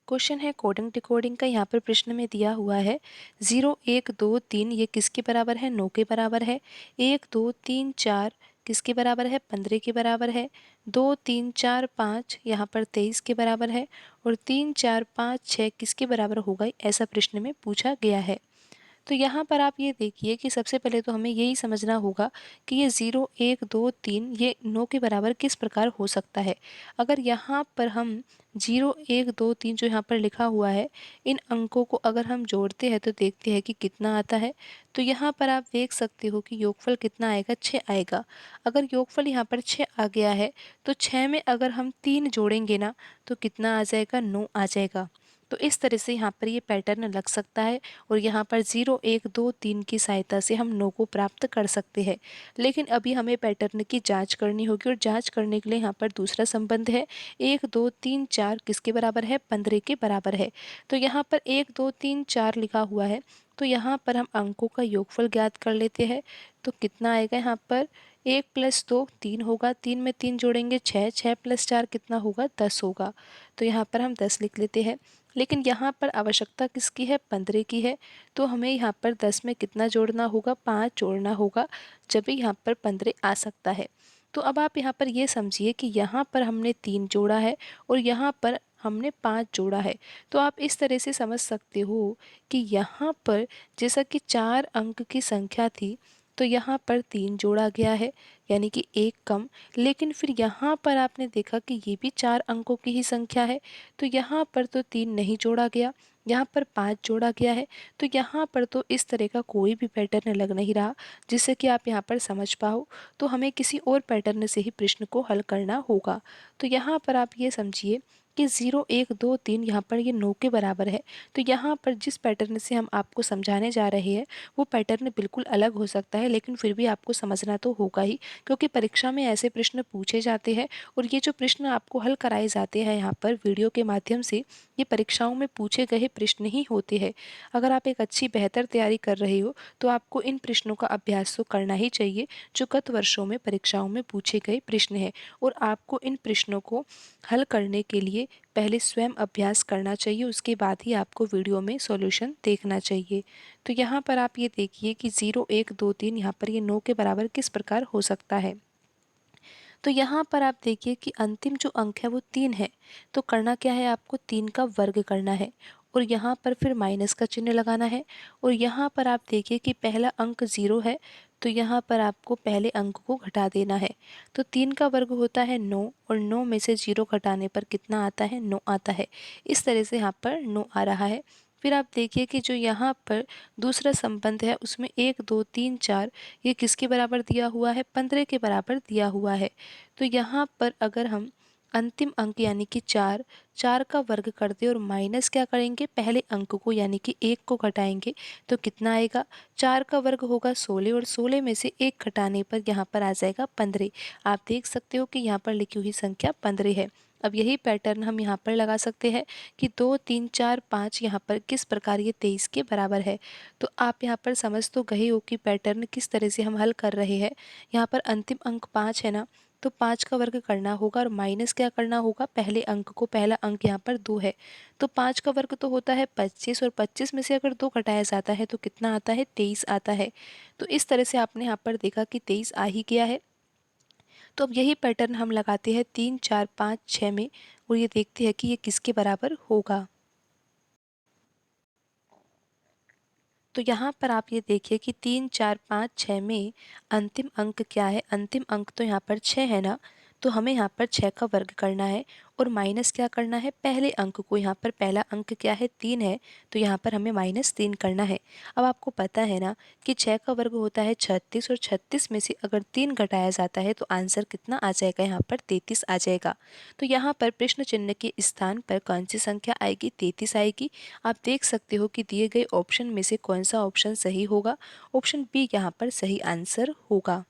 Question है coding decoding का। यहाँ पर प्रश्न में दिया हुआ है 0 1 2 3 ये किसके बराबर है? 9 के बराबर है। 1 2 3 4 किसके बराबर है? 15 के बराबर है। 2 3 4 5 यहाँ पर 23 के बराबर है। और 3 4 5 6 किसके बराबर होगा? ऐसा प्रश्न में पूछा गया है। तो यहाँ पर आप ये देखिए कि सबसे पहले तो हमें यही समझना होगा कि ये 0 1 2 3 ये 9 के बराबर किस प्रकार हो सकता है। अगर यहाँ पर हम 0 1 2 3 जो यहाँ पर लिखा हुआ है, इन अंकों को अगर हम जोड़ते हैं तो देखते हैं कि कितना आता है। तो यहाँ पर आप देख सकते हो कि योगफल कितना आएगा? 6 आएगा। अगर योगफल यहाँ पर 6 आ गया है तो 6 में अगर हम 3 जोड़ेंगे ना तो कितना आ जाएगा? 9 आ जाएगा। तो इस तरह से यहाँ पर ये पैटर्न लग सकता है और यहाँ पर 0 1 2 3 की सहायता से हम 9 को प्राप्त कर सकते हैं। लेकिन अभी हमें पैटर्न की जांच करनी होगी और जांच करने के लिए यहाँ पर दूसरा संबंध है 1 2 3 4 किसके बराबर है? 15 के बराबर है। तो यहाँ पर 1 2 3 4 लिखा हुआ है, तो यहाँ पर हम अंकों का योगफल ज्ञात कर लेते हैं। तो कितना आएगा यहाँ पर? 1 + 2 3 होगा। 3 में 3 जोड़ेंगे 6, 6 + 4 कितना होगा? 10 होगा। तो यहाँ पर हम 10 लिख लेते हैं। लेकिन यहाँ पर आवश्यकता किसकी है? 15 की है। तो हमें यहाँ पर 10 में कितना जोड़ना होगा? 5 जोड़ना होगा, जब भी यहाँ पर 15 आ सकता है। तो अब आप यहाँ पर ये समझिए कि यहाँ पर हमने 3 जोड़ा है और यहाँ पर हमने 5 जोड़ा है। तो आप इस तरह से समझ सकते हो कि यहाँ पर जैसा कि 4 अंक की संख्या थी, तो यहाँ पर 3 जोड़ा गया है, यानी कि 1 कम। लेकिन फिर यहाँ पर आपने देखा कि ये भी 4 अंकों की ही संख्या है, तो यहाँ पर तो 3 नहीं जोड़ा गया, यहाँ पर 5 जोड़ा गया है। तो यहाँ पर तो इस तरह का कोई भी पैटर्न लग नहीं रहा जिससे कि आप यहाँ पर समझ पाओ। तो हमें किसी और पैटर्न से ही प्रश्न को हल करना होगा। तो यहाँ पर आप ये समझिए कि 0 1 2 3 यहाँ पर ये 9 के बराबर है। तो यहाँ पर जिस पैटर्न से हम आपको समझाने जा रहे हैं वो पैटर्न बिल्कुल अलग हो सकता है, लेकिन फिर भी आपको समझना तो होगा ही, क्योंकि परीक्षा में ऐसे प्रश्न पूछे जाते हैं। और ये जो प्रश्न आपको हल कराए जाते हैं यहाँ पर वीडियो के माध्यम से, ये परीक्षाओं में पूछे गए प्रश्न ही होते हैं। अगर आप एक अच्छी बेहतर तैयारी कर रहे हो तो आपको इन प्रश्नों का अभ्यास तो करना ही चाहिए जो गत वर्षों में परीक्षाओं में पूछे गए प्रश्न हैं। और आपको इन प्रश्नों को हल करने के लिए पहले स्वयं अभ्यास करना चाहिए, उसके बाद ही आपको वीडियो में सॉल्यूशन देखना चाहिए। तो यहाँ पर आप ये देखिए कि 0 1 2 3 यहाँ पर ये 9 के बराबर किस प्रकार हो सकता है। तो यहाँ पर आप देखिए कि अंतिम जो अंक है वो 3 है। तो करना क्या है? आपको 3 का वर्ग करना है और यहाँ पर फिर माइनस का चिन्ह लगाना है। और यहाँ पर आप देखिए कि पहला अंक 0 है, तो यहाँ पर आपको पहले अंक को घटा देना है। तो 3 का वर्ग होता है 9 और 9 में से 0 घटाने पर कितना आता है? 9 आता है। इस तरह से यहाँ पर 9 आ रहा है। फिर आप देखिए कि जो यहाँ पर दूसरा संबंध है उसमें 1 2 3 4 ये किसके बराबर दिया हुआ है? 15 के बराबर दिया हुआ है। तो यहाँ पर अगर हम अंतिम अंक यानी कि 4 4 का वर्ग कर दें और माइनस क्या करेंगे? पहले अंक को यानी कि 1 को घटाएंगे तो कितना आएगा? 4 का वर्ग होगा 16 और 16 में से 1 घटाने पर यहाँ पर आ जाएगा 15। आप देख सकते हो कि यहाँ पर लिखी हुई संख्या 15 है। अब यही पैटर्न हम यहाँ पर लगा सकते हैं कि 2 3 4 5 यहाँ पर किस प्रकार ये 23 के बराबर है। तो आप यहाँ पर समझ तो गए हो कि पैटर्न किस तरह से हम हल कर रहे हैं। यहाँ पर अंतिम अंक 5 है ना, तो 5 का वर्ग करना होगा और माइनस क्या करना होगा? पहले अंक को, पहला अंक यहाँ पर 2 है, तो 5 का वर्ग तो होता है 25 और 25 में से अगर 2 घटाया जाता है तो कितना आता है? 23 आता है। तो इस तरह से आपने यहाँ पर देखा कि 23 आ ही गया है। तो अब यही पैटर्न हम लगाते हैं 3 4 5 6 में और ये देखते हैं कि ये किसके बराबर होगा। तो यहाँ पर आप ये देखिए कि 3 4 5 6 में अंतिम अंक क्या है? अंतिम अंक तो यहाँ पर 6 है ना, तो हमें यहाँ पर 6 का वर्ग करना है और माइनस क्या करना है? पहले अंक को। यहाँ पर पहला अंक क्या है? 3 है, तो यहाँ पर हमें -3 करना है। अब आपको पता है ना कि 6 का वर्ग होता है 36 और 36 में से अगर 3 घटाया जाता है तो आंसर कितना आ जाएगा? यहाँ पर 33 आ जाएगा। तो यहाँ पर प्रश्न चिन्ह के स्थान पर कौन सी संख्या आएगी? 33 आएगी। आप देख सकते हो कि दिए गए ऑप्शन में से कौन सा ऑप्शन सही होगा? ऑप्शन बी यहाँ पर सही आंसर होगा।